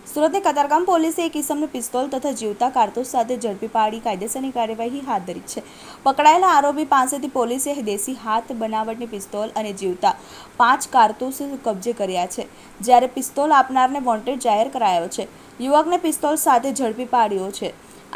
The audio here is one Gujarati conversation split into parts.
સુરતની કતારગામ પોલીસે એક ઇસમને પિસ્તોલ તથા જીવતા કારતૂસ સાથે ઝડપી પાડી કાયદેસરની કાર્યવાહી હાથ ધરી છે. પકડાયેલા આરોપી પાસેથી પોલીસે દેશી હાથ બનાવટની પિસ્તોલ અને જીવતા 5 કારતૂસ કબજે કર્યા છે, જ્યારે પિસ્તોલ આપનારને વોન્ટેડ જાહેર કરાયો છે. યુવકને પિસ્તોલ સાથે ઝડપી પાડ્યો છે.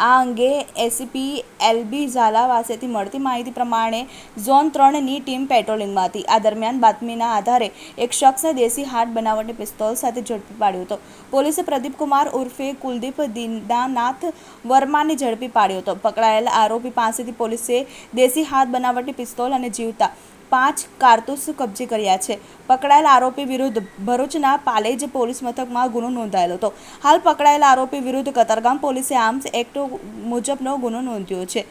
આ અંગે એસીપી એલબી ઝાલા પાસેથી મળતી માહિતી પ્રમાણે ઝોન 3ની ટીમ પેટ્રોલિંગમાં હતી. આ દરમિયાન બાતમીના આધારે એક શખ્સને દેશી હાથ બનાવટની પિસ્તોલ સાથે ઝડપી પાડ્યો હતો. પોલીસે પ્રદીપ કુમાર ઉર્ફે કુલદીપ દીનાનાથ વર્માને ઝડપી પાડ્યો હતો. પકડાયેલા આરોપી પાસેથી પોલીસે દેશી હાથ બનાવટની પિસ્તોલ અને જીવતા 5 કારતૂસ કબજે કર્યા છે. પકડાયેલા આરોપી વિરુદ્ધ ભરૂચના પાલેજ પોલીસ મથકમાં ગુનો નોંધાયેલો હતો. હાલ પકડાયેલા આરોપી વિરુદ્ધ કતારગામ પોલીસે આર્મ્સ એક્ટ મુજબનો ગુનો નોંધ્યો છે.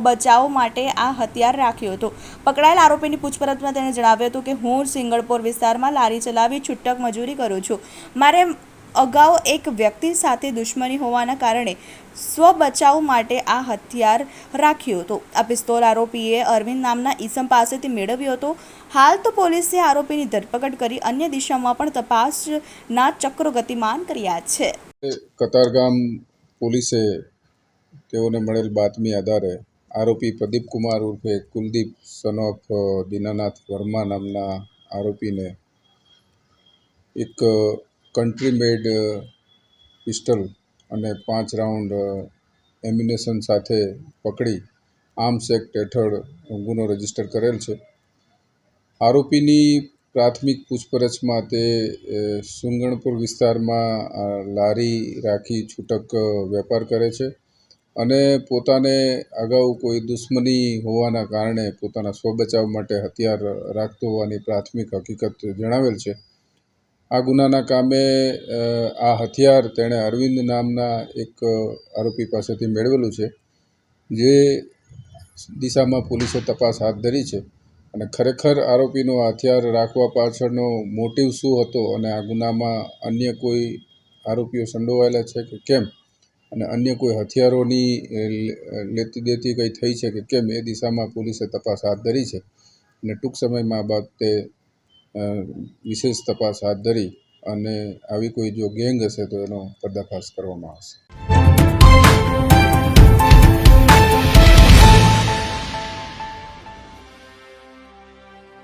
બચાવ માટે આ હથિયાર રાખ્યું હતું. પકડાયેલા આરોપીની પૂછપરછમાં તેણે જણાવ્યું હતું કે હું સિંગણપોર વિસ્તારમાં લારી ચલાવી છૂટક મજૂરી કરું છું. મારે અગાઉ એક વ્યક્તિ સાથે દુશ્મની હોવાના કારણે સ્વબચાવ માટે આ હથિયાર રાખ્યું હતું. આ પિસ્તોલ આરોપીએ અરવિંદ નામના ઈસમ પાસેથી મેળવ્યો હતો. હાલ તો પોલીસે આરોપીની ધરપકડ કરી અન્ય દિશામાં પણ તપાસના ચક્રો ગતિમાન કર્યા છે. કતારગામ પોલીસે તેઓને મળેલ બાતમી આધારે આરોપી પ્રદીપ કુમાર ઉર્ફે કુલદીપ સન ઓફ દીનાનાથ વર્મા નામના આરોપીને એક કન્ટ્રી મેડ પિસ્ટલ અને 5 રાઉન્ડ એમ્યુનેશન સાથે પકડી આર્મ્સ એક્ટ હેઠળ ગુનો રજીસ્ટર કરેલ છે. આરોપીની પ્રાથમિક પૂછપરછમાં તે સુંગણપુર વિસ્તારમાં લારી રાખી છૂટક વેપાર કરે છે અને પોતાને અગાઉ કોઈ દુશ્મની હોવાના કારણે પોતાના સ્વબચાવ માટે હથિયાર રાખતો હોવાની પ્રાથમિક હકીકત જણાવેલ છે. આ ગુનાના કામે આ હથિયાર તેણે અરવિંદ નામના એક આરોપી પાસેથી મેળવેલું છે, જે દિશામાં પોલીસે તપાસ હાથ ધરી છે અને ખરેખર આરોપીનો હથિયાર રાખવા પાછળનો મોટિવ શું હતો અને આ ગુનામાં અન્ય કોઈ આરોપીઓ સંડોવાયેલા છે કે કેમ અને અન્ય કોઈ હથિયારોની લેતી દેતી કંઈ થઈ છે કે કેમ, એ દિશામાં પોલીસે તપાસ હાથ ધરી છે અને ટૂંક સમયમાં આ બાબતે વિશેષ તપાસ હાથ ધરી અને આવી કોઈ જો ગેંગ હશે તો એનો પર્દાફાશ કરવામાં આવશે.